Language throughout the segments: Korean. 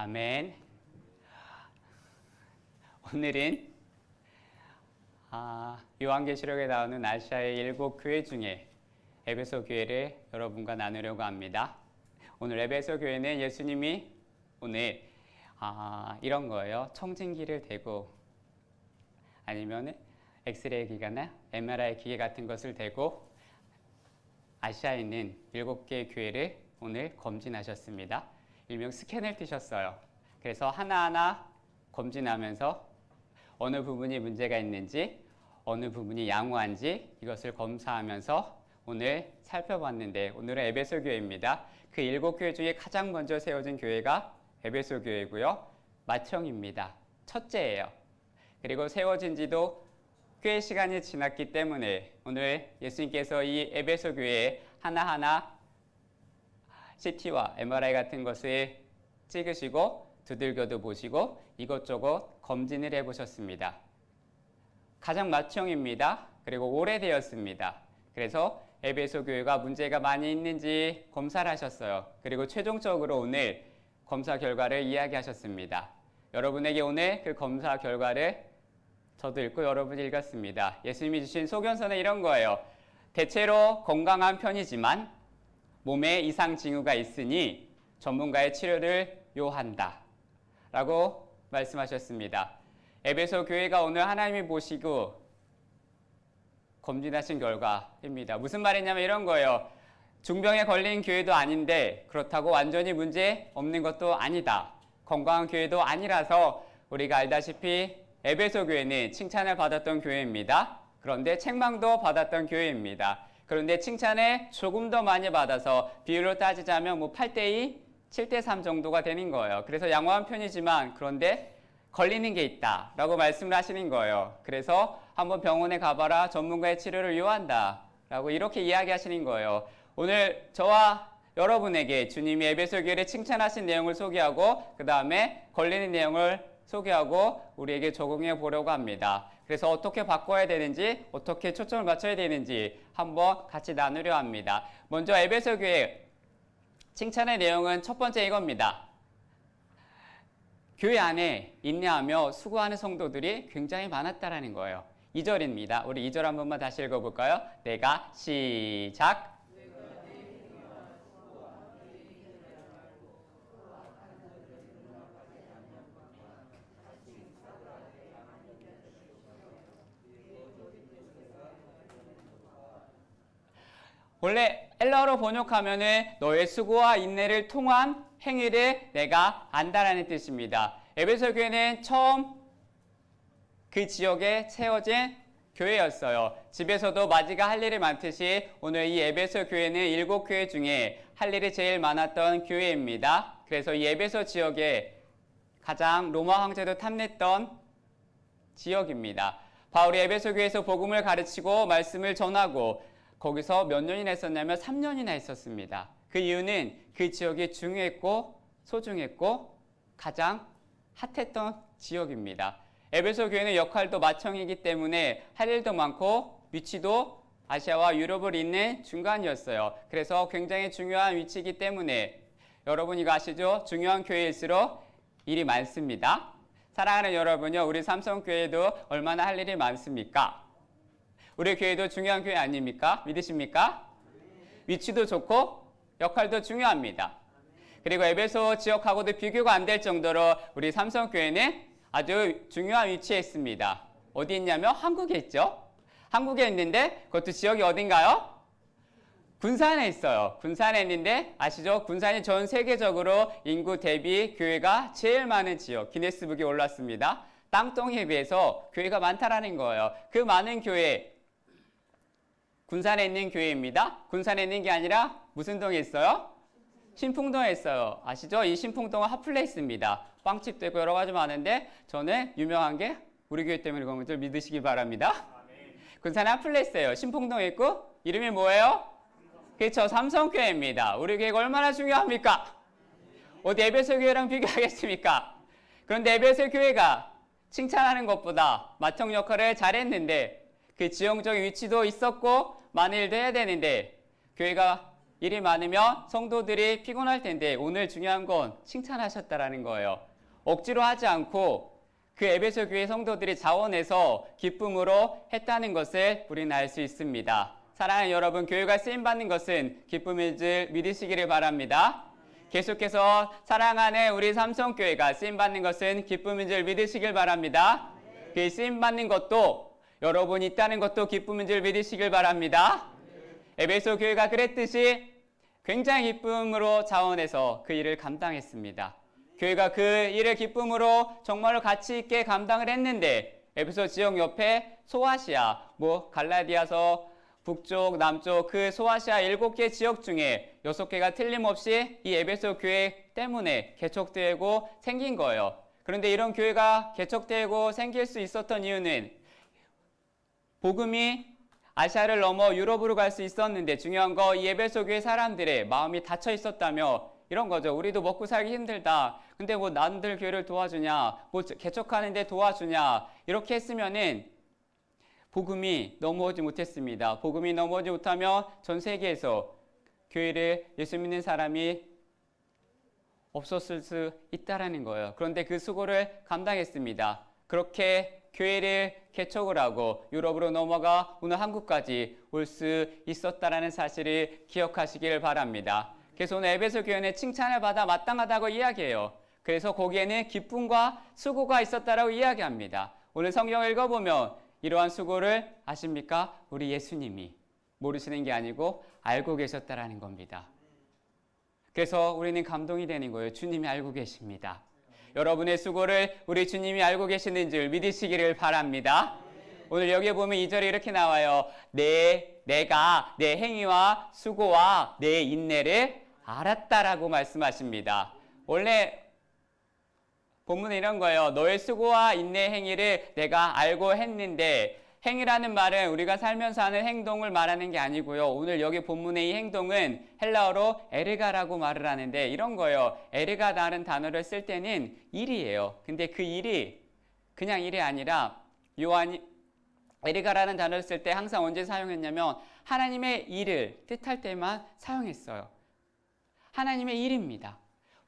아멘. 오늘은 요한계시록에 나오는 아시아의 7교회 중에 에베소 교회를 여러분과 나누려고 합니다. 오늘 에베소 교회는 예수님이 오늘 이런 거예요. 청진기를 대고 아니면 엑스레이 기계나 MRI 기계 같은 것을 대고 아시아에 있는 7개의 교회를 오늘 검진하셨습니다. 일명 스캔을 띄셨어요. 그래서 하나하나 검진하면서 어느 부분이 문제가 있는지, 어느 부분이 양호한지 이것을 검사하면서 오늘 살펴봤는데, 오늘은 에베소 교회입니다. 그 7교회 중에 가장 먼저 세워진 교회가 에베소 교회고요. 맏형입니다. 첫째예요. 그리고 세워진 지도 꽤 시간이 지났기 때문에 오늘 예수님께서 이 에베소 교회에 하나하나 CT와 MRI 같은 것을 찍으시고 두들겨도 보시고 이것저것 검진을 해보셨습니다. 가장 맏형입니다. 그리고 오래되었습니다. 그래서 에베소 교회가 문제가 많이 있는지 검사를 하셨어요. 그리고 최종적으로 오늘 검사 결과를 이야기하셨습니다. 여러분에게 오늘 그 검사 결과를 저도 읽고 여러분이 읽었습니다. 예수님이 주신 소견서는 이런 거예요. 대체로 건강한 편이지만 몸에 이상 징후가 있으니 전문가의 치료를 요한다 라고 말씀하셨습니다. 에베소 교회가 오늘 하나님이 보시고 검진하신 결과입니다. 무슨 말이냐면 이런 거예요. 중병에 걸린 교회도 아닌데 그렇다고 완전히 문제 없는 것도 아니다. 건강한 교회도 아니라서 우리가 알다시피 에베소 교회는 칭찬을 받았던 교회입니다. 그런데 책망도 받았던 교회입니다. 그런데 칭찬을 조금 더 많이 받아서 비율로 따지자면 8대2, 7대3 정도가 되는 거예요. 그래서 양호한 편이지만 그런데 걸리는 게 있다 라고 말씀을 하시는 거예요. 그래서 한번 병원에 가봐라, 전문가의 치료를 요한다 라고 이렇게 이야기하시는 거예요. 오늘 저와 여러분에게 주님이 에베소 교회를 칭찬하신 내용을 소개하고 그 다음에 걸리는 내용을 소개하고 우리에게 적용해 보려고 합니다. 그래서 어떻게 바꿔야 되는지, 어떻게 초점을 맞춰야 되는지 한번 같이 나누려 합니다. 먼저 에베소 교회 칭찬의 내용은 첫 번째 이겁니다. 교회 안에 인내하며 수고하는 성도들이 굉장히 많았다라는 거예요. 2절입니다. 우리 2절 한 번만 다시 읽어볼까요? 내가 시작. 원래 헬라어로 번역하면은 너의 수고와 인내를 통한 행위를 내가 안다라는 뜻입니다. 에베소 교회는 처음 그 지역에 세워진 교회였어요. 집에서도 맞이가 할 일이 많듯이 오늘 이 에베소 교회는 7교회 중에 할 일이 제일 많았던 교회입니다. 그래서 이 에베소 지역에 가장 로마 황제도 탐냈던 지역입니다. 바울이 에베소 교회에서 복음을 가르치고 말씀을 전하고 거기서 몇 년이나 있었냐면 3년이나 있었습니다. 그 이유는 그 지역이 중요했고 소중했고 가장 핫했던 지역입니다. 에베소 교회는 역할도 맏형이기 때문에 할 일도 많고 위치도 아시아와 유럽을 잇는 중간이었어요. 그래서 굉장히 중요한 위치이기 때문에 여러분 이거 아시죠? 중요한 교회일수록 일이 많습니다. 사랑하는 여러분요, 우리 삼성교회도 얼마나 할 일이 많습니까? 우리 교회도 중요한 교회 아닙니까? 믿으십니까? 위치도 좋고 역할도 중요합니다. 그리고 에베소 지역하고도 비교가 안 될 정도로 우리 삼성교회는 아주 중요한 위치에 있습니다. 어디 있냐면 한국에 있죠. 한국에 있는데 그것도 지역이 어딘가요? 군산에 있어요. 군산에 있는데 아시죠? 군산이 전 세계적으로 인구 대비 교회가 제일 많은 지역, 기네스북에 올랐습니다. 땅덩이에 비해서 교회가 많다라는 거예요. 그 많은 교회, 군산에 있는 교회입니다. 군산에 있는 게 아니라 무슨 동에 있어요? 신풍동에 있어요. 아시죠? 이 신풍동은 핫플레이스입니다. 빵집도 있고 여러 가지 많은데 저는 유명한 게 우리 교회 때문에 그런 것들 믿으시기 바랍니다. 군산에 핫플레이스예요. 신풍동에 있고 이름이 뭐예요? 그렇죠. 삼성교회입니다. 우리 교회가 얼마나 중요합니까? 어디 에베소 교회랑 비교하겠습니까? 그런데 에베소 교회가 칭찬하는 것보다 맏형 역할을 잘했는데 그 지형적인 위치도 있었고 많은 일도 해야 되는데 교회가 일이 많으면 성도들이 피곤할 텐데 오늘 중요한 건 칭찬하셨다라는 거예요. 억지로 하지 않고 그 에베소 교회 성도들이 자원해서 기쁨으로 했다는 것을 우리는 알 수 있습니다. 사랑하는 여러분, 교회가 쓰임받는 것은 기쁨인 줄 믿으시기를 바랍니다. 계속해서 사랑하는 우리 삼성교회가 쓰임받는 것은 기쁨인 줄 믿으시길 바랍니다. 그 쓰임받는 것도 여러분이 있다는 것도 기쁨인 줄 믿으시길 바랍니다. 에베소 교회가 그랬듯이 굉장히 기쁨으로 자원해서 그 일을 감당했습니다. 교회가 그 일을 기쁨으로 정말로 가치 있게 감당을 했는데 에베소 지역 옆에 소아시아, 갈라디아서 북쪽, 남쪽 그 소아시아 7개 지역 중에 6개가 틀림없이 이 에베소 교회 때문에 개척되고 생긴 거예요. 그런데 이런 교회가 개척되고 생길 수 있었던 이유는 복음이 아시아를 넘어 유럽으로 갈 수 있었는데 중요한 거 이 에베소 교회 사람들의 마음이 닫혀 있었다며 이런 거죠. 우리도 먹고 살기 힘들다. 근데 남들 교회를 도와주냐, 개척하는데 도와주냐 이렇게 했으면은 복음이 넘어오지 못했습니다. 복음이 넘어오지 못하면 전 세계에서 교회를 예수 믿는 사람이 없었을 수 있다라는 거예요. 그런데 그 수고를 감당했습니다. 그렇게 교회를 개척을 하고 유럽으로 넘어가 오늘 한국까지 올 수 있었다라는 사실을 기억하시길 바랍니다. 그래서 오늘 에베소 교회는 칭찬을 받아 마땅하다고 이야기해요. 그래서 거기에는 기쁨과 수고가 있었다라고 이야기합니다. 오늘 성경을 읽어보면 이러한 수고를 아십니까? 우리 예수님이 모르시는 게 아니고 알고 계셨다라는 겁니다. 그래서 우리는 감동이 되는 거예요. 주님이 알고 계십니다. 여러분의 수고를 우리 주님이 알고 계시는 줄 믿으시기를 바랍니다. 오늘 여기에 보면 2절에 이렇게 나와요. 내가 내 행위와 수고와 내 인내를 알았다라고 말씀하십니다. 원래 본문은 이런 거예요. 너의 수고와 인내 행위를 내가 알고 했는데 행위라는 말은 우리가 살면서 하는 행동을 말하는 게 아니고요. 오늘 여기 본문의 이 행동은 헬라어로 에르가라고 말을 하는데 이런 거예요. 에르가라는 단어를 쓸 때는 일이에요. 근데 그 일이 그냥 일이 아니라 요한이 에르가라는 단어를 쓸 때 항상 언제 사용했냐면 하나님의 일을 뜻할 때만 사용했어요. 하나님의 일입니다.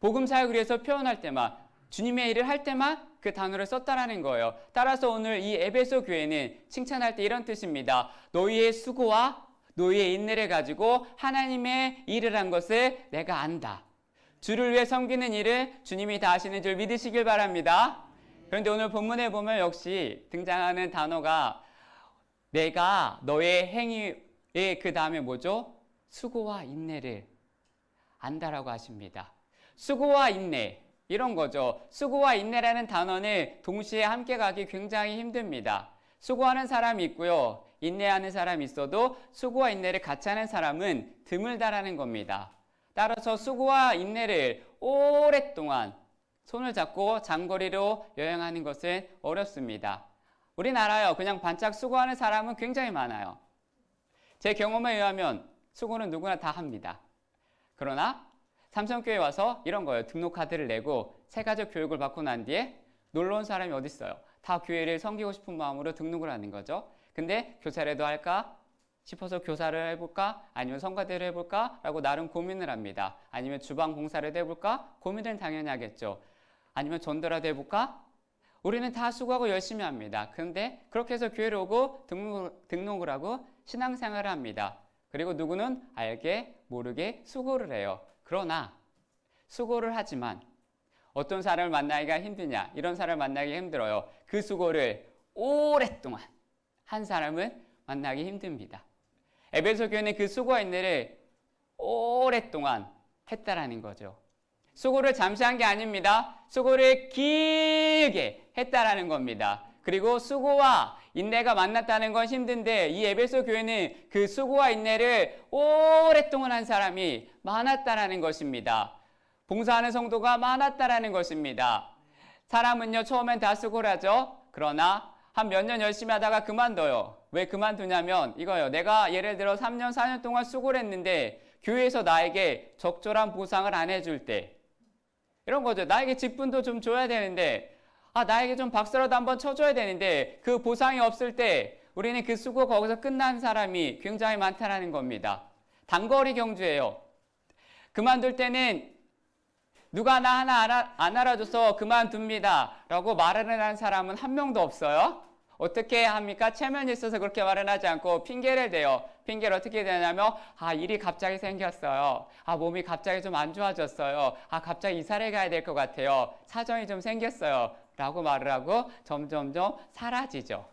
복음 사역을 위해서 표현할 때만 주님의 일을 할 때만 그 단어를 썼다라는 거예요. 따라서 오늘 이 에베소 교회는 칭찬할 때 이런 뜻입니다. 너희의 수고와 너희의 인내를 가지고 하나님의 일을 한 것을 내가 안다. 주를 위해 섬기는 일을 주님이 다 하시는 줄 믿으시길 바랍니다. 그런데 오늘 본문에 보면 역시 등장하는 단어가 내가 너의 행위의 그 다음에 뭐죠? 수고와 인내를 안다라고 하십니다. 수고와 인내. 이런 거죠. 수고와 인내라는 단어는 동시에 함께 가기 굉장히 힘듭니다. 수고하는 사람이 있고요. 인내하는 사람이 있어도 수고와 인내를 같이 하는 사람은 드물다라는 겁니다. 따라서 수고와 인내를 오랫동안 손을 잡고 장거리로 여행하는 것은 어렵습니다. 우리나라요. 그냥 반짝 수고하는 사람은 굉장히 많아요. 제 경험에 의하면 수고는 누구나 다 합니다. 그러나 삼성교회에 와서 이런 거예요. 등록카드를 내고 새가족 교육을 받고 난 뒤에 놀러 온 사람이 어디 있어요? 다 교회를 섬기고 싶은 마음으로 등록을 하는 거죠. 근데 교사라도 할까 싶어서 교사를 해볼까? 아니면 성가대를 해볼까? 라고 나름 고민을 합니다. 아니면 주방 봉사를 해볼까? 고민은 당연히 하겠죠. 아니면 전도라도 해볼까? 우리는 다 수고하고 열심히 합니다. 그런데 그렇게 해서 교회를 오고 등록을 하고 신앙생활을 합니다. 그리고 누구는 알게 모르게 수고를 해요. 그러나 수고를 하지만 어떤 사람을 만나기가 힘드냐? 이런 사람을 만나기 힘들어요. 그 수고를 오랫동안 한 사람은 만나기 힘듭니다. 에베소 교회는 그 수고와 인내를 오랫동안 했다라는 거죠. 수고를 잠시 한 게 아닙니다. 수고를 길게 했다라는 겁니다. 그리고 수고와 인내가 만났다는 건 힘든데 이 에베소 교회는 그 수고와 인내를 오랫동안 한 사람이 많았다라는 것입니다. 봉사하는 성도가 많았다라는 것입니다. 사람은요 처음엔 다 수고를 하죠. 그러나 한 몇 년 열심히 하다가 그만둬요. 왜 그만두냐면 이거예요. 내가 예를 들어 3년 4년 동안 수고를 했는데 교회에서 나에게 적절한 보상을 안 해줄 때 이런 거죠. 나에게 직분도 좀 줘야 되는데 나에게 좀 박수라도 한번 쳐줘야 되는데 그 보상이 없을 때 우리는 그 수고 거기서 끝난 사람이 굉장히 많다는 겁니다. 단거리 경주예요. 그만둘 때는 누가 나 하나 안 알아줘서 그만둡니다 라고 말을 하는 사람은 한 명도 없어요. 어떻게 합니까? 체면이 있어서 그렇게 말은 하지 않고 핑계를 대요. 핑계를 어떻게 대냐면 일이 갑자기 생겼어요. 몸이 갑자기 좀 안 좋아졌어요. 갑자기 이사를 가야 될 것 같아요. 사정이 좀 생겼어요 라고 말을 하고 점점점 사라지죠.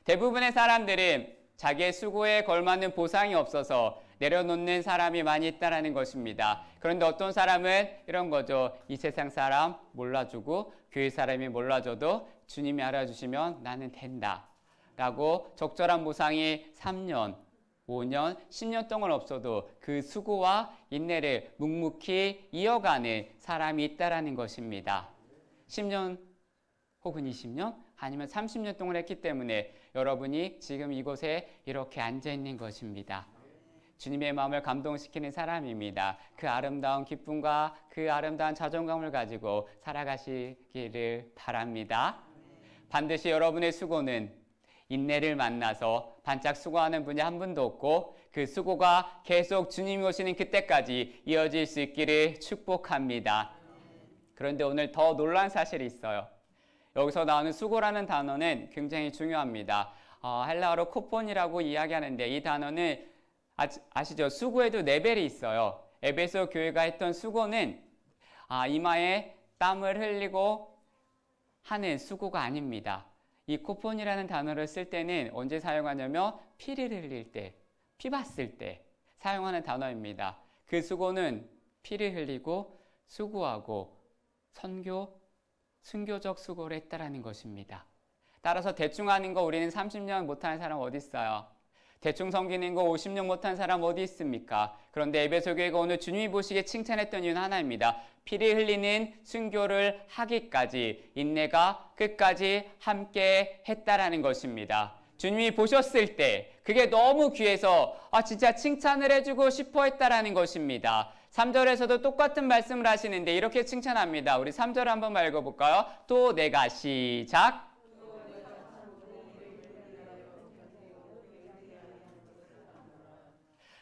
대부분의 사람들은 자기의 수고에 걸맞는 보상이 없어서 내려놓는 사람이 많이 있다는 것입니다. 그런데 어떤 사람은 이런 거죠. 이 세상 사람 몰라주고 교회 사람이 몰라줘도 주님이 알아주시면 나는 된다 라고 적절한 보상이 3년, 5년, 10년 동안 없어도 그 수고와 인내를 묵묵히 이어가는 사람이 있다는 것입니다. 10년 혹은 20년 아니면 30년 동안 했기 때문에 여러분이 지금 이곳에 이렇게 앉아 있는 것입니다. 주님의 마음을 감동시키는 사람입니다. 그 아름다운 기쁨과 그 아름다운 자존감을 가지고 살아가시기를 바랍니다. 반드시 여러분의 수고는 인내를 만나서 반짝 수고하는 분이 한 분도 없고 그 수고가 계속 주님이 오시는 그때까지 이어질 수 있기를 축복합니다. 그런데 오늘 더 놀라운 사실이 있어요. 여기서 나오는 수고라는 단어는 굉장히 중요합니다. 헬라어로 코폰이라고 이야기하는데 이 단어는 아시죠? 수고에도 레벨이 있어요. 에베소 교회가 했던 수고는 이마에 땀을 흘리고 하는 수고가 아닙니다. 이 코폰이라는 단어를 쓸 때는 언제 사용하냐면 피를 흘릴 때, 피 봤을 때 사용하는 단어입니다. 그 수고는 피를 흘리고 수고하고 순교적 수고를 했다라는 것입니다. 따라서 대충 하는 거 우리는 30년 못하는 사람 어디 있어요? 대충 섬기는 거 50년 못한 사람 어디 있습니까? 그런데 에베소 교회가 오늘 주님이 보시기에 칭찬했던 이유는 하나입니다. 피를 흘리는 순교를 하기까지 인내가 끝까지 함께 했다라는 것입니다. 주님이 보셨을 때 그게 너무 귀해서 진짜 칭찬을 해주고 싶어 했다라는 것입니다. 3절에서도 똑같은 말씀을 하시는데 이렇게 칭찬합니다. 우리 3절 한번 읽어볼까요? 또 내가 시작.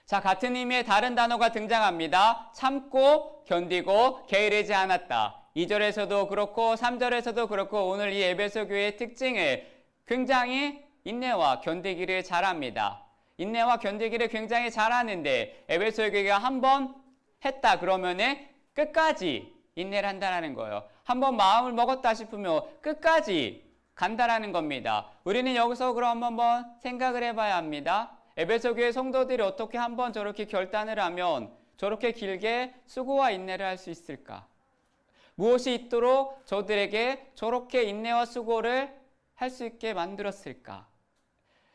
자, 같은 의미의 다른 단어가 등장합니다. 참고, 견디고, 게으르지 않았다. 2절에서도 그렇고 3절에서도 그렇고 오늘 이 에베소 교회의 특징을 굉장히 인내와 견디기를 잘합니다. 인내와 견디기를 굉장히 잘하는데 에베소 교회가 한번 했다 그러면은 끝까지 인내를 한다는 거예요. 한번 마음을 먹었다 싶으면 끝까지 간다라는 겁니다. 우리는 여기서 그럼 한번 생각을 해봐야 합니다. 에베소 교회 성도들이 어떻게 한번 저렇게 결단을 하면 저렇게 길게 수고와 인내를 할 수 있을까? 무엇이 있도록 저들에게 저렇게 인내와 수고를 할 수 있게 만들었을까?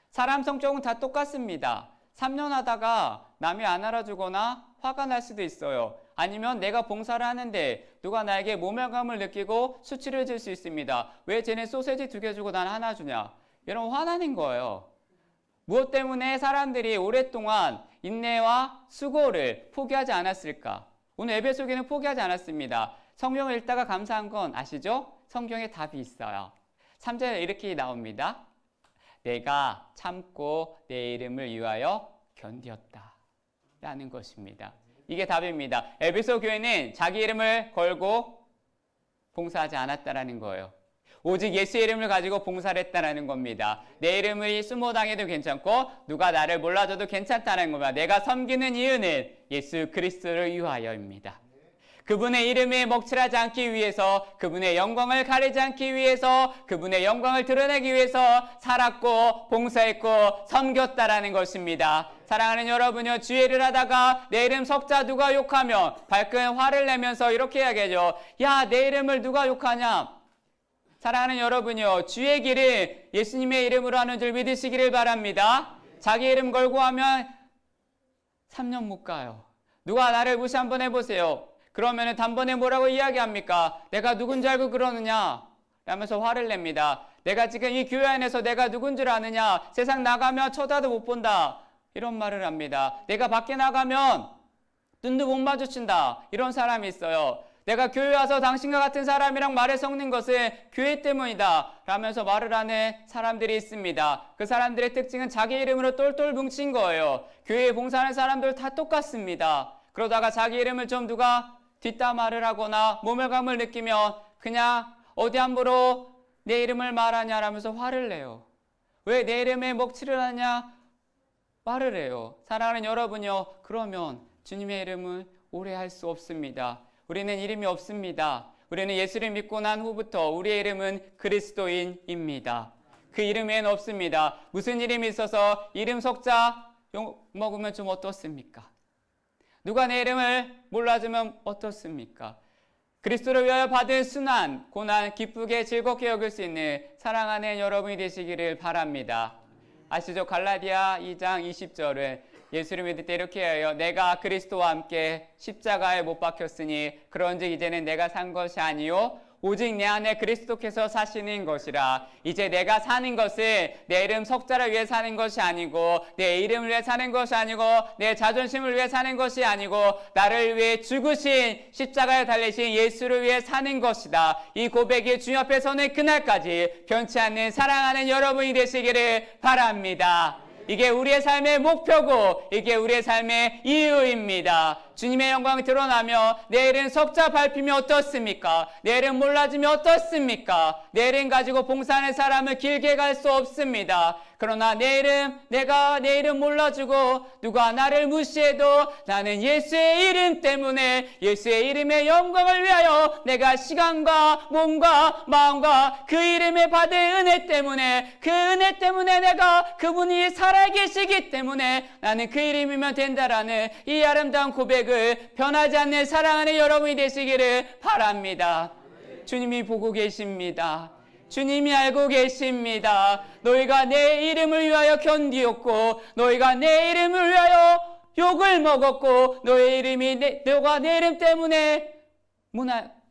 사람 성격은 다 똑같습니다. 3년 하다가 남이 안 알아주거나 화가 날 수도 있어요. 아니면 내가 봉사를 하는데 누가 나에게 모멸감을 느끼고 수치를 줄 수 있습니다. 왜 쟤는 소세지 2개 주고 난 하나 주냐? 이런 화나는 거예요. 무엇 때문에 사람들이 오랫동안 인내와 수고를 포기하지 않았을까? 오늘 에베소 교회는 포기하지 않았습니다. 성경을 읽다가 감사한 건 아시죠? 성경에 답이 있어요. 3절에 이렇게 나옵니다. 내가 참고 내 이름을 위하여 견디었다 라는 것입니다. 이게 답입니다. 에베소 교회는 자기 이름을 걸고 봉사하지 않았다라는 거예요. 오직 예수의 이름을 가지고 봉사를 했다는 겁니다. 내 이름을 수모당해도 괜찮고 누가 나를 몰라줘도 괜찮다는 겁니다. 내가 섬기는 이유는 예수 그리스도를 위하여입니다. 그분의 이름에 먹칠하지 않기 위해서, 그분의 영광을 가리지 않기 위해서, 그분의 영광을 드러내기 위해서 살았고 봉사했고 섬겼다라는 것입니다. 사랑하는 여러분요, 주의 일을 하다가 내 이름 석자 누가 욕하면 발끈 화를 내면서 이렇게 이야기하죠. 야, 내 이름을 누가 욕하냐? 사랑하는 여러분요, 주의 길을 예수님의 이름으로 하는 줄 믿으시기를 바랍니다. 자기 이름 걸고 하면 3년 못 가요. 누가 나를 무시 한번 해보세요. 그러면 단번에 뭐라고 이야기합니까? 내가 누군지 알고 그러느냐? 라면서 화를 냅니다. 내가 지금 이 교회 안에서 내가 누군 줄 아느냐? 세상 나가면 쳐다도 못 본다. 이런 말을 합니다. 내가 밖에 나가면 눈도 못 마주친다. 이런 사람이 있어요. 내가 교회 와서 당신과 같은 사람이랑 말을 섞는 것은 교회 때문이다 라면서 말을 하는 사람들이 있습니다. 그 사람들의 특징은 자기 이름으로 똘똘 뭉친 거예요. 교회에 봉사하는 사람들 다 똑같습니다. 그러다가 자기 이름을 좀 누가 뒷담화를 하거나 모멸감을 느끼면 그냥 어디 함부로 내 이름을 말하냐라면서 화를 내요. 왜 내 이름에 먹칠을 하냐 말을 해요. 사랑하는 여러분요, 그러면 주님의 이름을 오래 할 수 없습니다. 우리는 이름이 없습니다. 우리는 예수를 믿고 난 후부터 우리의 이름은 그리스도인입니다. 그 이름 외에는 없습니다. 무슨 이름이 있어서 이름 석자 먹으면 좀 어떻습니까? 누가 내 이름을 몰라주면 어떻습니까? 그리스도를 위하여 받은 순환, 고난, 기쁘게 즐겁게 여길 수 있는 사랑하는 여러분이 되시기를 바랍니다. 아시죠? 갈라디아 2장 20절은 예수를 믿을 때 이렇게 해요. 내가 그리스도와 함께 십자가에 못 박혔으니 그런즉 이제는 내가 산 것이 아니요 오직 내 안에 그리스도께서 사시는 것이라. 이제 내가 사는 것은 내 이름 석자를 위해 사는 것이 아니고 내 이름을 위해 사는 것이 아니고 내 자존심을 위해 사는 것이 아니고 나를 위해 죽으신 십자가에 달리신 예수를 위해 사는 것이다. 이 고백이 주님 앞에 서는 그날까지 변치 않는 사랑하는 여러분이 되시기를 바랍니다. 이게 우리의 삶의 목표고 이게 우리의 삶의 이유입니다. 주님의 영광이 드러나며 내일은 석자 밟히면 어떻습니까? 내일은 몰라지면 어떻습니까? 내일은 가지고 봉사하는 사람을 길게 갈 수 없습니다. 그러나 내일은 내가 내 이름 몰라주고 누가 나를 무시해도 나는 예수의 이름 때문에 예수의 이름의 영광을 위하여 내가 시간과 몸과 마음과 그 이름에 받은 은혜 때문에 그 은혜 때문에 내가 그분이 살아계시기 때문에 나는 그 이름이면 된다라는 이 아름다운 고백을 변하지 않는 사랑하는 여러분이 되시기를 바랍니다. 주님이 보고 계십니다. 주님이 알고 계십니다. 너희가 내 이름을 위하여 견디었고 너희가 내 이름을 위하여 욕을 먹었고 너가 내 이름 때문에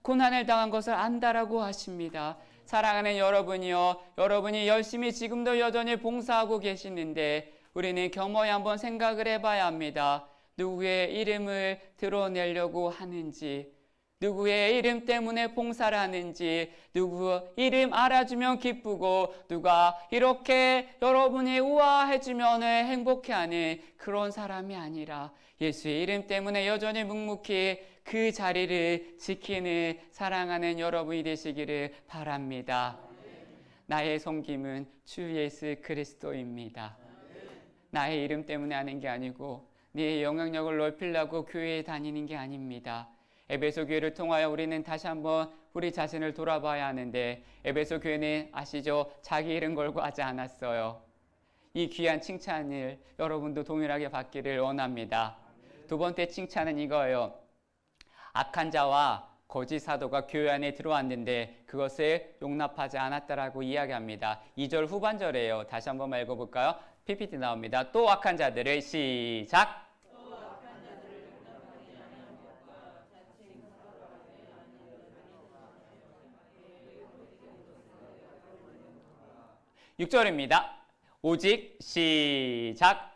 고난을 당한 것을 안다라고 하십니다. 사랑하는 여러분이요, 여러분이 열심히 지금도 여전히 봉사하고 계시는데 우리는 겸허히 한번 생각을 해봐야 합니다. 누구의 이름을 드러내려고 하는지, 누구의 이름 때문에 봉사를 하는지, 누구 이름 알아주면 기쁘고 누가 이렇게 여러분이 우아해지면 행복해하는 그런 사람이 아니라 예수의 이름 때문에 여전히 묵묵히 그 자리를 지키는 사랑하는 여러분이 되시기를 바랍니다. 나의 섬김은 주 예수 그리스도입니다. 나의 이름 때문에 하는 게 아니고 네 영향력을 넓히려고 교회에 다니는 게 아닙니다. 에베소 교회를 통하여 우리는 다시 한번 우리 자신을 돌아봐야 하는데 에베소 교회는 아시죠? 자기 이름 걸고 하지 않았어요. 이 귀한 칭찬을 여러분도 동일하게 받기를 원합니다. 두 번째 칭찬은 이거예요. 악한 자와 거짓 사도가 교회 안에 들어왔는데 그것을 용납하지 않았다라고 이야기합니다. 2절 후반절이에요. 다시 한번 읽어볼까요? PPT 나옵니다. 또 악한 자들을 시작! 6절입니다. 오직 시작!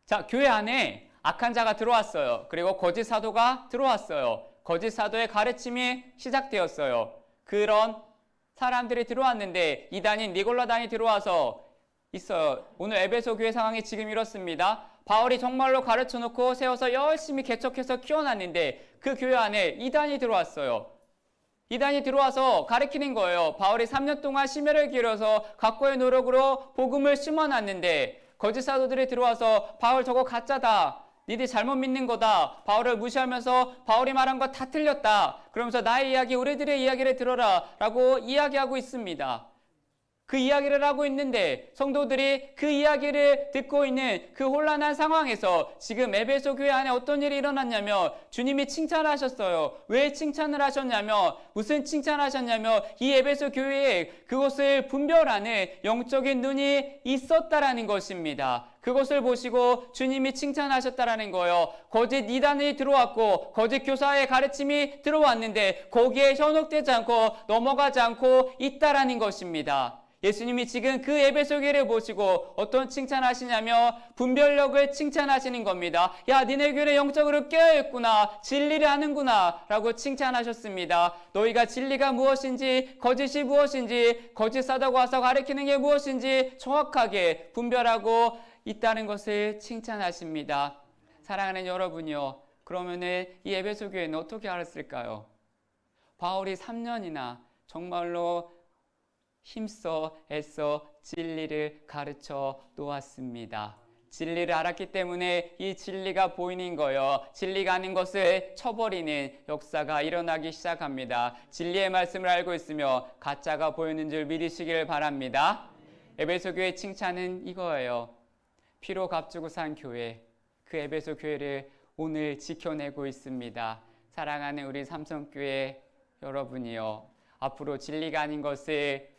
자, 교회 안에 악한 자가 들어왔어요. 그리고 거짓 사도가 들어왔어요. 거짓 사도의 가르침이 시작되었어요. 그런 사람들이 들어왔는데 이단인 니골라단이 들어와서 있어요. 오늘 에베소 교회 상황이 지금 이렇습니다. 바울이 정말로 가르쳐 놓고 세워서 열심히 개척해서 키워놨는데 그 교회 안에 이단이 들어왔어요. 이단이 들어와서 가르치는 거예요. 바울이 3년 동안 심혈을 기울여서 각고의 노력으로 복음을 심어놨는데 거짓 사도들이 들어와서 바울 저거 가짜다. 니들 잘못 믿는 거다. 바울을 무시하면서 바울이 말한 거 다 틀렸다. 그러면서 나의 이야기, 우리들의 이야기를 들어라 라고 이야기하고 있습니다. 그 이야기를 하고 있는데 성도들이 그 이야기를 듣고 있는 그 혼란한 상황에서 지금 에베소 교회 안에 어떤 일이 일어났냐면 주님이 칭찬하셨어요. 왜 칭찬을 하셨냐면 무슨 칭찬하셨냐면 이 에베소 교회에 그것을 분별하는 영적인 눈이 있었다라는 것입니다. 그것을 보시고 주님이 칭찬하셨다라는 거예요. 거짓 이단이 들어왔고 거짓 교사의 가르침이 들어왔는데 거기에 현혹되지 않고 넘어가지 않고 있다라는 것입니다. 예수님이 지금 그 에베소 교회를 보시고 어떤 칭찬하시냐며 분별력을 칭찬하시는 겁니다. 야, 니네 교회는 영적으로 깨어있구나, 진리를 아는구나 라고 칭찬하셨습니다. 너희가 진리가 무엇인지, 거짓이 무엇인지, 거짓 사도가 와서 가르치는 게 무엇인지 정확하게 분별하고 있다는 것을 칭찬하십니다. 사랑하는 여러분요, 그러면은 이 에베소 교회는 어떻게 알았을까요? 바울이 3년이나 정말로 힘써 애써 진리를 가르쳐 놓았습니다. 진리를 알았기 때문에 이 진리가 보이는 거예요. 진리가 아닌 것을 쳐버리는 역사가 일어나기 시작합니다. 진리의 말씀을 알고 있으며 가짜가 보이는 줄 믿으시길 바랍니다. 에베소 교회 칭찬은 이거예요. 피로 값주고 산 교회, 그 에베소 교회를 오늘 지켜내고 있습니다. 사랑하는 우리 삼성교회 여러분이요, 앞으로 진리가 아닌 것을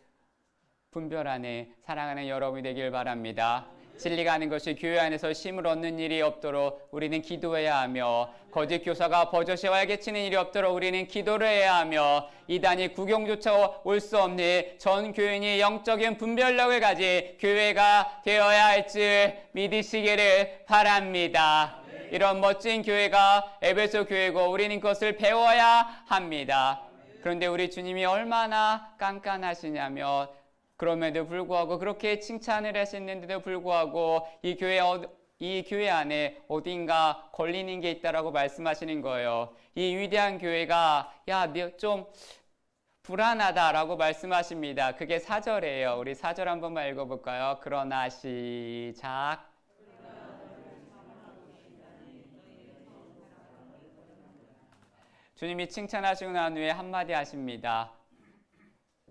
분별하는 사랑하는 여러분이 되길 바랍니다. 진리가 아닌 것이 교회 안에서 힘을 얻는 일이 없도록 우리는 기도해야 하며, 거짓 교사가 버젓이 활개치는 일이 없도록 우리는 기도를 해야 하며, 이단이 구경조차 올 수 없는 전 교인이 영적인 분별력을 가진 교회가 되어야 할 줄 믿으시기를 바랍니다. 이런 멋진 교회가 에베소 교회고 우리는 그것을 배워야 합니다. 그런데 우리 주님이 얼마나 깐깐하시냐며, 그럼에도 불구하고 그렇게 칭찬을 하셨는데도 불구하고 이 교회 안에 어딘가 걸리는 게 있다라고 말씀하시는 거예요. 이 위대한 교회가 야, 좀 불안하다라고 말씀하십니다. 그게 4절이에요. 우리 4절 한번만 읽어볼까요? 그러나 시작. 주님이 칭찬하시고 난 후에 한마디 하십니다.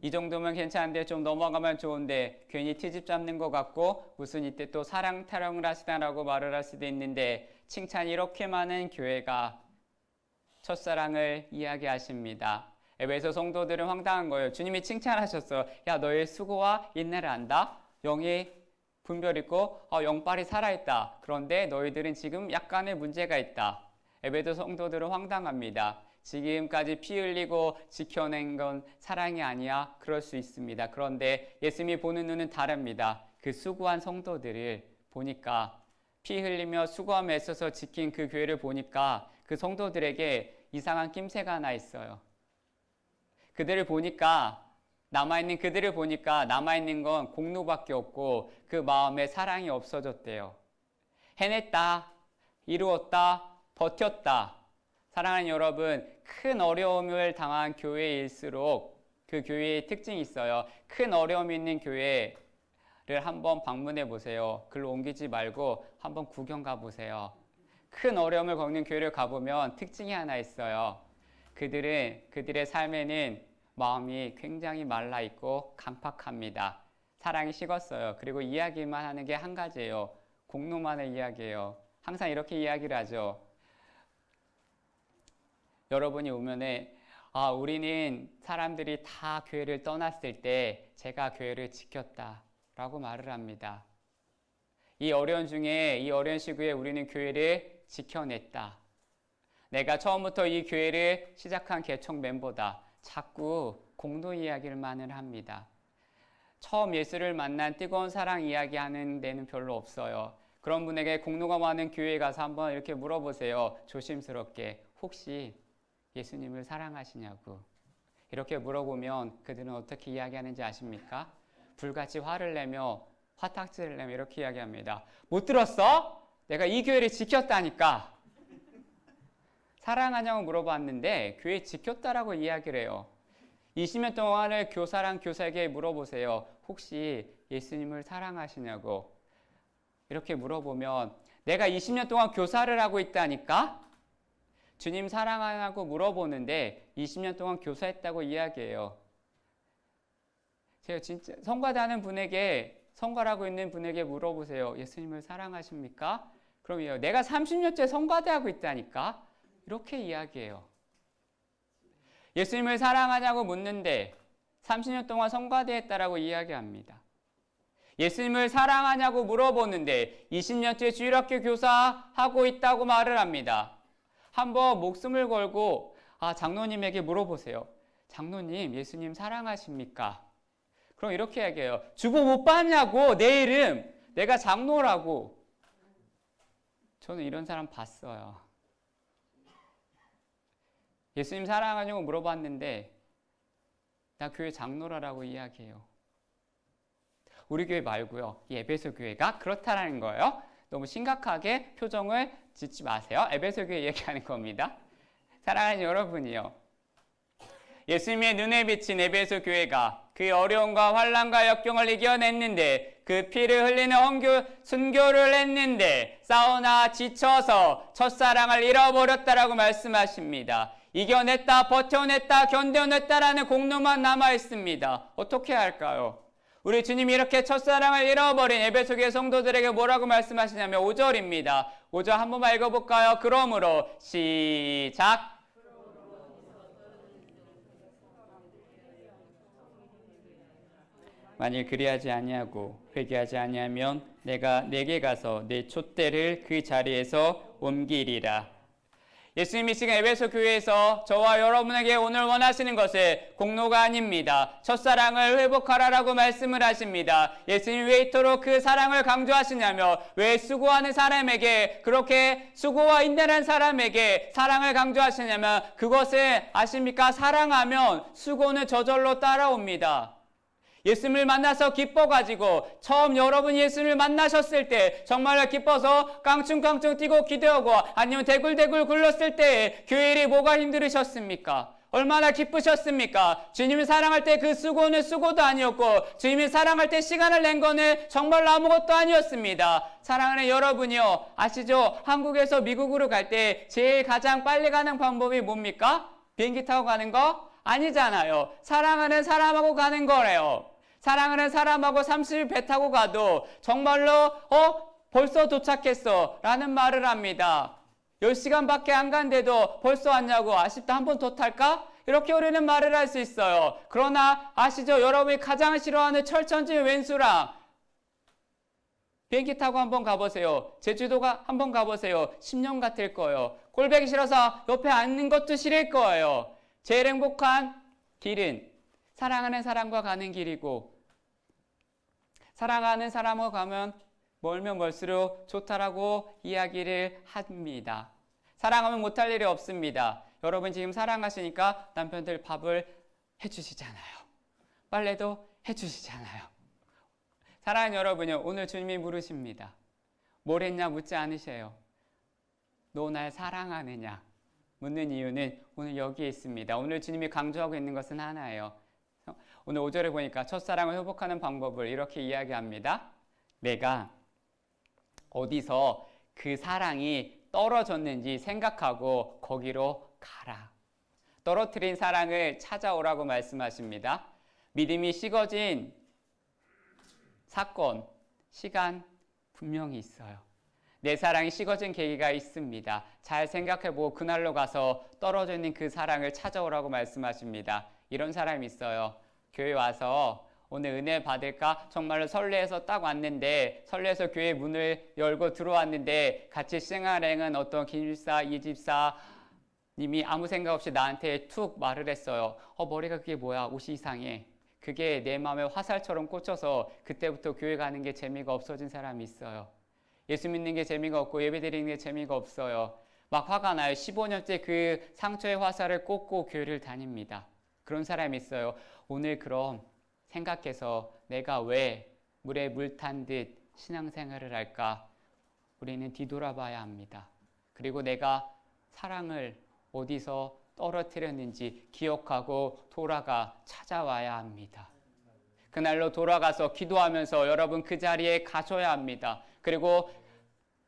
이 정도면 괜찮은데 좀 넘어가면 좋은데 괜히 트집 잡는 것 같고 무슨 이때 또 사랑 타령을 하시다라고 말을 할 수도 있는데, 칭찬이 이렇게 많은 교회가 첫사랑을 이야기하십니다. 에베소 성도들은 황당한 거예요. 주님이 칭찬하셨어. 야, 너의 수고와 인내를 안다. 영이 분별 있고 영빨이 살아있다. 그런데 너희들은 지금 약간의 문제가 있다. 에베소 성도들은 황당합니다. 지금까지 피 흘리고 지켜낸 건 사랑이 아니야? 그럴 수 있습니다. 그런데 예수님이 보는 눈은 다릅니다. 그 수고한 성도들을 보니까, 피 흘리며 수고하며 애써서 지킨 그 교회를 보니까 그 성도들에게 이상한 낌새가 하나 있어요. 그들을 보니까, 남아있는 건 공로밖에 없고 그 마음에 사랑이 없어졌대요. 해냈다, 이루었다, 버텼다. 사랑하는 여러분, 큰 어려움을 당한 교회일수록 그 교회의 특징이 있어요. 큰 어려움이 있는 교회를 한번 방문해 보세요. 글로 옮기지 말고 한번 구경 가보세요. 큰 어려움을 겪는 교회를 가보면 특징이 하나 있어요. 그들의 삶에는 마음이 굉장히 말라있고 강팍합니다. 사랑이 식었어요. 그리고 이야기만 하는 게 한 가지예요. 공로만의 이야기예요. 항상 이렇게 이야기를 하죠. 여러분이 오면은 우리는 사람들이 다 교회를 떠났을 때 제가 교회를 지켰다 라고 말을 합니다. 이 어려운 시기에 우리는 교회를 지켜냈다. 내가 처음부터 이 교회를 시작한 개척 멤버다. 자꾸 공동 이야기를만을 합니다. 처음 예수를 만난 뜨거운 사랑 이야기하는 데는 별로 없어요. 그런 분에게 공로가 많은 교회에 가서 한번 이렇게 물어보세요. 조심스럽게. 혹시 예수님을 사랑하시냐고. 이렇게 물어보면 그들은 어떻게 이야기하는지 아십니까? 불같이 화를 내며 화탁질을 내며 이렇게 이야기합니다. 못 들었어? 내가 이 교회를 지켰다니까. 사랑하냐고 물어봤는데 교회 지켰다라고 이야기를 해요. 20년 동안을 교사랑 교사에게 물어보세요. 혹시 예수님을 사랑하시냐고. 이렇게 물어보면 내가 20년 동안 교사를 하고 있다니까? 주님 사랑하냐고 물어보는데 20년 동안 교사했다고 이야기해요. 제가 진짜 성가하는 분에게, 성가하고 있는 분에게 물어보세요. 예수님을 사랑하십니까? 그럼요. 내가 30년째 성가대하고 있다니까? 이렇게 이야기해요. 예수님을 사랑하냐고 묻는데 30년 동안 성가대했다라고 이야기합니다. 예수님을 사랑하냐고 물어보는데 20년째 주일학교 교사하고 있다고 말을 합니다. 한번 목숨을 걸고 장로님에게 물어보세요. 장로님, 예수님 사랑하십니까? 그럼 이렇게 얘기해요. 주보 못 봤냐고, 내 이름. 내가 장로라고. 저는 이런 사람 봤어요. 예수님 사랑하냐고 물어봤는데 나 교회 장로라고 이야기해요. 우리 교회 말고요. 이 에베소 교회가 그렇다라는 거예요. 너무 심각하게 표정을 짓지 마세요. 에베소 교회 얘기하는 겁니다. 사랑하는 여러분이요. 예수님의 눈에 비친 에베소 교회가 그 어려움과 환난과 역경을 이겨냈는데 그 피를 흘리는 순교를 했는데 싸우나 지쳐서 첫사랑을 잃어버렸다라고 말씀하십니다. 이겨냈다, 버텨냈다, 견뎌냈다라는 공로만 남아있습니다. 어떻게 할까요? 우리 주님이 이렇게 첫사랑을 잃어버린 에베소 교회 성도들에게 뭐라고 말씀하시냐면 5절입니다. 5절 한 번만 읽어볼까요? 그러므로 시작. 만일 그리하지 아니하고 회개하지 아니하면 내가 내게 가서 내 촛대를 그 자리에서 옮기리라. 예수님이 지금 에베소 교회에서 저와 여러분에게 오늘 원하시는 것은 공로가 아닙니다. 첫사랑을 회복하라라고 말씀을 하십니다. 예수님이 왜 이토록 그 사랑을 강조하시냐며 왜 수고하는 사람에게 그렇게 수고와 인내하는 사람에게 사랑을 강조하시냐면 그것은 아십니까? 사랑하면 수고는 저절로 따라옵니다. 예수님을 만나서 기뻐가지고 처음 여러분이 예수님을 만나셨을 때 정말로 기뻐서 깡충깡충 뛰고 기도하고 아니면 대굴대굴 굴렀을 때 교회 일이 뭐가 힘들으셨습니까? 얼마나 기쁘셨습니까? 주님을 사랑할 때 그 수고는 수고도 아니었고 주님을 사랑할 때 시간을 낸 거는 정말로 아무것도 아니었습니다. 사랑하는 여러분이요, 아시죠? 한국에서 미국으로 갈 때 제일 가장 빨리 가는 방법이 뭡니까? 비행기 타고 가는 거? 아니잖아요. 사랑하는 사람하고 가는 거래요. 사랑하는 사람하고 30일 배 타고 가도 정말로 벌써 도착했어 라는 말을 합니다. 10시간밖에 안 간데도 벌써 왔냐고 아쉽다 한 번 더 탈까? 이렇게 우리는 말을 할 수 있어요. 그러나 아시죠? 여러분이 가장 싫어하는 철천지 왼수랑 비행기 타고 한번 가보세요. 제주도가 한번 가보세요. 10년 같을 거예요. 꼴보기 싫어서 옆에 앉는 것도 싫을 거예요. 제일 행복한 길은 사랑하는 사람과 가는 길이고 사랑하는 사람과 가면 멀면 멀수록 좋다라고 이야기를 합니다. 사랑하면 못할 일이 없습니다. 여러분 지금 사랑하시니까 남편들 밥을 해주시잖아요. 빨래도 해주시잖아요. 사랑하는 여러분요, 오늘 주님이 물으십니다. 뭘 했냐 묻지 않으셔요. 너 날 사랑하느냐 묻는 이유는 오늘 여기에 있습니다. 오늘 주님이 강조하고 있는 것은 하나예요. 오늘 5절에 보니까 첫사랑을 회복하는 방법을 이렇게 이야기합니다. 내가 어디서 그 사랑이 떨어졌는지 생각하고 거기로 가라. 떨어뜨린 사랑을 찾아오라고 말씀하십니다. 믿음이 식어진 사건, 시간 분명히 있어요. 내 사랑이 식어진 계기가 있습니다. 잘 생각해보고 그날로 가서 떨어져 있는 그 사랑을 찾아오라고 말씀하십니다. 이런 사람이 있어요. 교회 와서 오늘 은혜 받을까? 정말로 설레해서 딱 왔는데 설레해서 교회 문을 열고 들어왔는데 같이 생활행은 어떤 김 집사, 이 집사 님이 아무 생각 없이 나한테 툭 말을 했어요. 머리가 그게 뭐야? 옷이 이상해. 그게 내 마음에 화살처럼 꽂혀서 그때부터 교회 가는 게 재미가 없어진 사람이 있어요. 예수 믿는 게 재미가 없고 예배 드리는 게 재미가 없어요. 막 화가 나요. 15년째 그 상처의 화살을 꽂고 교회를 다닙니다. 그런 사람이 있어요. 오늘 그럼 생각해서 내가 왜 물에 물 탄 듯 신앙생활을 할까? 우리는 뒤돌아봐야 합니다. 그리고 내가 사랑을 어디서 떨어뜨렸는지 기억하고 돌아가 찾아와야 합니다. 그날로 돌아가서 기도하면서 여러분 그 자리에 가셔야 합니다. 그리고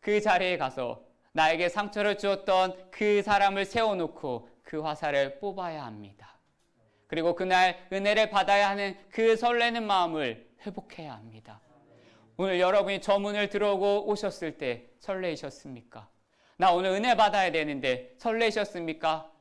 그 자리에 가서 나에게 상처를 주었던 그 사람을 세워놓고 그 화살을 뽑아야 합니다. 그리고 그날 은혜를 받아야 하는 그 설레는 마음을 회복해야 합니다. 오늘 여러분이 저 문을 들어오고 오셨을 때 설레이셨습니까? 나 오늘 은혜 받아야 되는데 설레이셨습니까?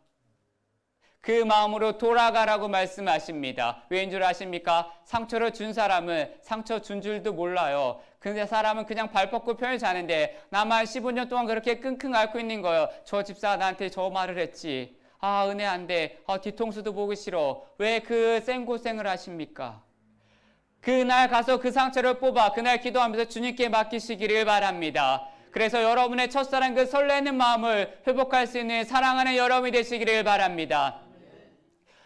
그 마음으로 돌아가라고 말씀하십니다. 왜인 줄 아십니까? 상처를 준 사람은 상처 준 줄도 몰라요. 근데 사람은 그냥 발 뻗고 편히 자는데 나만 15년 동안 그렇게 끙끙 앓고 있는 거예요. 저 집사가 나한테 저 말을 했지. 아, 은혜 안 돼. 뒤통수도 보기 싫어. 왜 그 생고생을 하십니까? 그날 가서 그 상처를 뽑아 그날 기도하면서 주님께 맡기시기를 바랍니다. 그래서 여러분의 첫사랑 그 설레는 마음을 회복할 수 있는 사랑하는 여러분이 되시기를 바랍니다.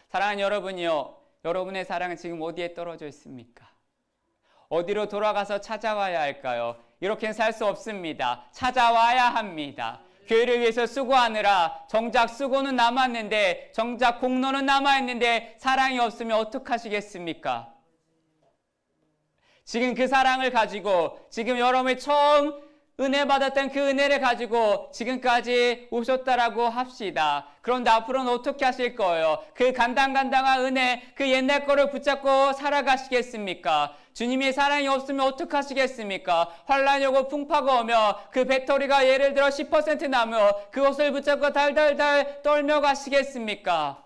사랑하는 여러분이요. 여러분의 사랑은 지금 어디에 떨어져 있습니까? 어디로 돌아가서 찾아와야 할까요? 이렇게는 살 수 없습니다. 찾아와야 합니다. 교회를 위해서 수고하느라 정작 수고는 남았는데 정작 공로는 남아있는데 사랑이 없으면 어떡하시겠습니까? 지금 그 사랑을 가지고 지금 여러분이 처음 은혜 받았던 그 은혜를 가지고 지금까지 오셨다라고 합시다. 그런데 앞으로는 어떻게 하실 거예요? 그 간당간당한 은혜, 그 옛날 거를 붙잡고 살아가시겠습니까? 주님의 사랑이 없으면 어떡하시겠습니까? 환란이 오고 풍파가 오며 그 배터리가 예를 들어 10% 남으며 그것을 붙잡고 달달달 떨며 가시겠습니까?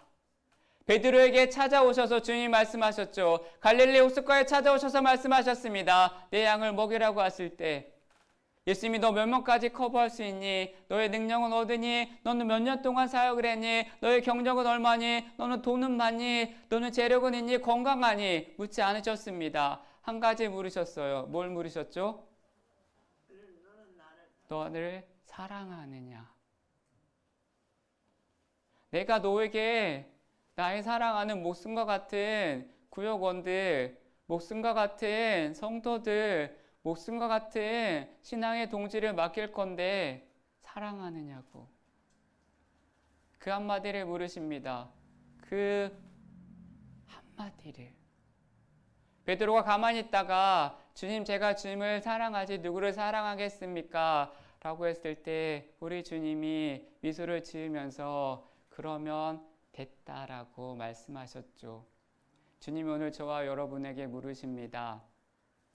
베드로에게 찾아오셔서 주님이 말씀하셨죠. 갈릴리 호숫가에 찾아오셔서 말씀하셨습니다. 내 양을 먹이라고 하실 때 예수님이 너 몇 명까지 커버할 수 있니? 너의 능력은 어디니? 너는 몇 년 동안 사역을 했니? 너의 경력은 얼마니? 너는 돈은 많니? 너는 재력은 있니? 건강하니? 묻지 않으셨습니다. 한 가지 물으셨어요. 뭘 물으셨죠? 너를 사랑하느냐? 내가 너에게 나의 사랑하는 목숨과 같은 구역원들, 목숨과 같은 성도들, 목숨과 같은 신앙의 동지를 맡길 건데 사랑하느냐고. 그 한마디를 물으십니다. 그 한마디를. 베드로가 가만히 있다가 주님, 제가 주님을 사랑하지 누구를 사랑하겠습니까? 라고 했을 때 우리 주님이 미소를 지으면서 그러면 됐다라고 말씀하셨죠. 주님이 오늘 저와 여러분에게 물으십니다.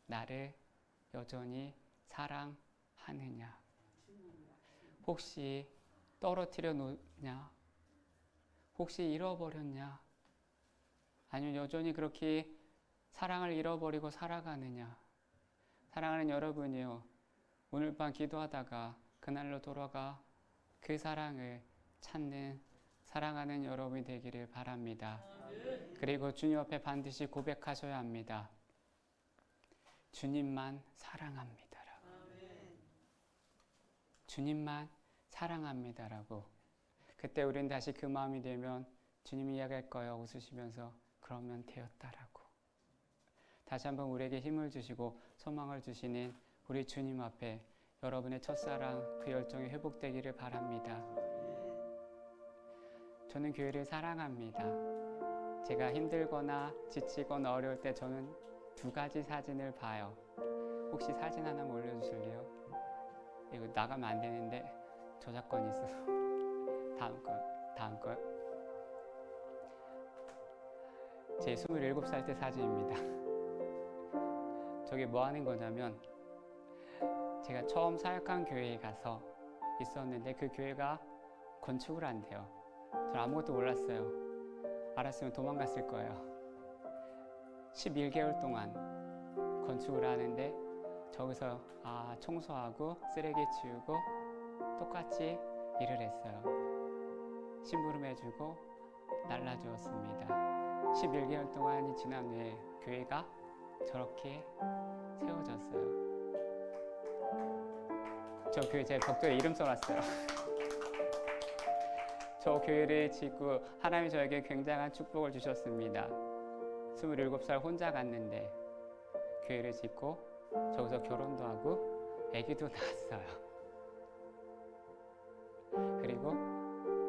나를 여전히 사랑하느냐? 혹시 떨어뜨려 놓냐? 혹시 잃어버렸냐? 아니면 여전히 그렇게 사랑을 잃어버리고 살아가느냐? 사랑하는 여러분이요. 오늘 밤 기도하다가 그날로 돌아가 그 사랑을 찾는 사랑하는 여러분이 되기를 바랍니다. 그리고 주님 앞에 반드시 고백하셔야 합니다. 주님만 사랑합니다라고. 주님만 사랑합니다라고. 그때 우린 다시 그 마음이 되면 주님이 이야기할 거예요. 웃으시면서 그러면 되었다라고. 다시 한번 우리에게 힘을 주시고 소망을 주시는 우리 주님 앞에 여러분의 첫사랑 그 열정이 회복되기를 바랍니다. 저는 교회를 사랑합니다. 제가 힘들거나 지치거나 어려울 때 저는 두 가지 사진을 봐요. 혹시 사진 하나만 올려주실래요? 이거 나가면 안 되는데 저작권이 있어서. 다음 거. 제 27살 때 사진입니다. 저게 뭐 하는 거냐면 제가 처음 사역한 교회에 가서 있었는데 그 교회가 건축을 한대요. 저는 아무것도 몰랐어요. 알았으면 도망갔을 거예요. 11개월 동안 건축을 하는데 저기서 청소하고 쓰레기 치우고 똑같이 일을 했어요. 심부름해주고 날라주었습니다. 11개월 동안이 지난 후에 교회가 저렇게 세워졌어요. 저 교회 제 벽돌에 이름 써놨어요. 저 교회를 짓고 하나님이 저에게 굉장한 축복을 주셨습니다. 27살 혼자 갔는데 교회를 짓고 저기서 결혼도 하고 아기도 낳았어요. 그리고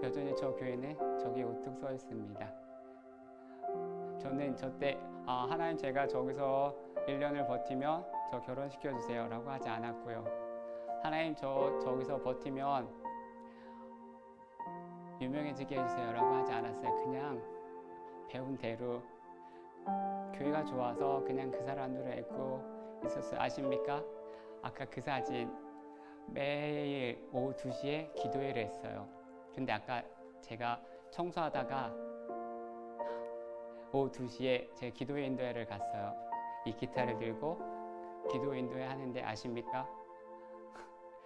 여전히 저 교회는 저기 우뚝 서 있습니다. 저는 저때 하나님 제가 저기서 1년을 버티면 저 결혼시켜주세요 라고 하지 않았고요. 하나님 저기서 버티면 유명해지게 해주세요 라고 하지 않았어요. 그냥 배운 대로 교회가 좋아서 그냥 그 사람들을 읽고 있었어요. 아십니까? 아까 그 사진 매일 오후 2시에 기도회를 했어요. 근데 아까 제가 청소하다가 오후 2시에 제 기도 인도회를 갔어요. 이 기타를 들고 기도 인도회 하는데 아십니까?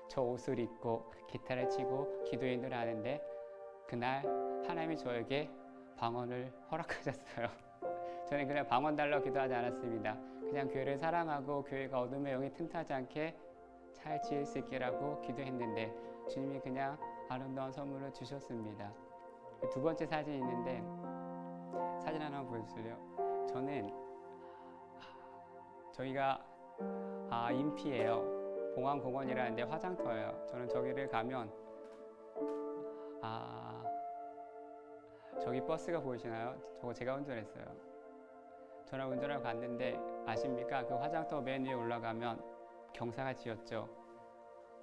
저 옷을 입고 기타를 치고 기도 인도를 하는데 그날 하나님이 저에게 방언을 허락하셨어요. 저는 그날 방언 달라고 기도하지 않았습니다. 그냥 교회를 사랑하고 교회가 어둠의 영이 틈타지 않게 잘 지을 수 있게라고 기도했는데 주님이 그냥 아름다운 선물을 주셨습니다. 두 번째 사진이 있는데 사진 하나 보여주실래요? 저는 저희가 인피예요. 봉황공원이라는데 화장터예요. 저는 저기를 가면 저기 버스가 보이시나요? 저거 제가 운전했어요. 저랑 운전하고 갔는데 아십니까? 그 화장터 맨 위에 올라가면 경사가 지었죠.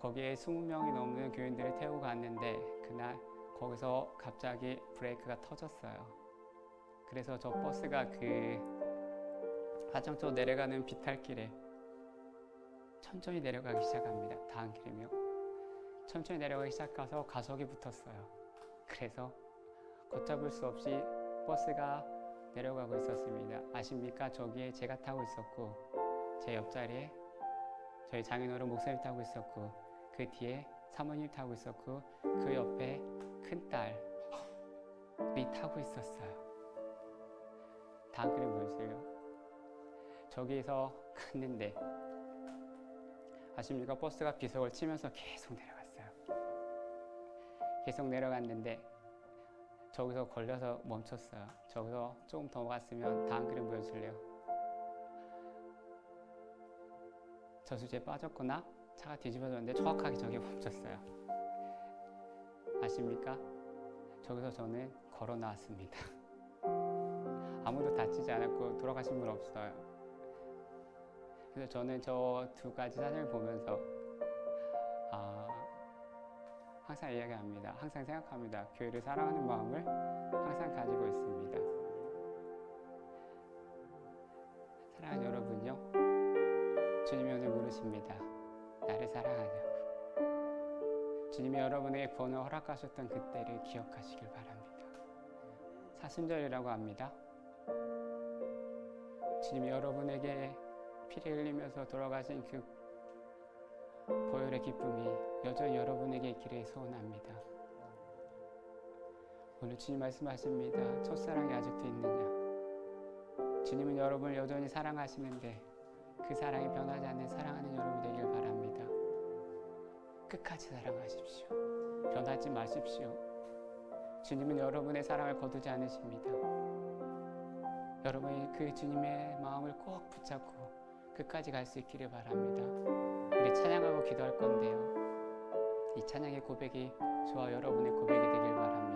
거기에 20명이 넘는 교인들을 태우고 갔는데 그날 거기서 갑자기 브레이크가 터졌어요. 그래서 저 버스가 그 화장터 내려가는 비탈길에 천천히 내려가기 시작합니다. 다음 길이며 천천히 내려가기 시작해서 가속이 붙었어요. 그래서 걷잡을 수 없이 버스가 내려가고 있었습니다. 아십니까? 저기에 제가 타고 있었고 제 옆자리에 저희 장인어른 목사님 타고 있었고 그 뒤에 사모님 타고 있었고 그 옆에 큰딸이 타고 있었어요. 다음 그림 보여주세요. 저기에서 갔는데 아십니까? 버스가 비석을 치면서 계속 내려갔어요. 계속 내려갔는데 저기서 걸려서 멈췄어요. 저기서 조금 더 갔으면 다음 그림 보여줄래요? 저수지에 빠졌거나 차가 뒤집어졌는데 정확하게 저기 멈췄어요. 아십니까? 저기서 저는 걸어 나왔습니다. 아무도 다치지 않았고 돌아가신 분 없어요. 그래서 저는 저 두 가지 사진을 보면서 항상 이야기합니다. 항상 생각합니다. 교회를 사랑하는 마음을 항상 가지고 있습니다. 사랑하는 여러분요, 주님이 오늘 물으십니다. 나를 사랑하냐고. 주님이 여러분에게 구원을 허락하셨던 그때를 기억하시길 바랍니다. 사순절이라고 합니다. 주님이 여러분에게 피를 흘리면서 돌아가신 그 보혈의 기쁨이 여전히 여러분에게 있기를 소원합니다. 오늘 주님 말씀하십니다. 첫사랑이 아직도 있느냐? 주님은 여러분을 여전히 사랑하시는데 그 사랑이 변하지 않는 사랑하는 여러분이 되길 바랍니다. 끝까지 사랑하십시오. 변하지 마십시오. 주님은 여러분의 사랑을 거두지 않으십니다. 여러분이 그 주님의 마음을 꼭 붙잡고 끝까지 갈 수 있기를 바랍니다. 우리 찬양하고 기도할 건데요. 이 찬양의 고백이 저와 여러분의 고백이 되길 바랍니다.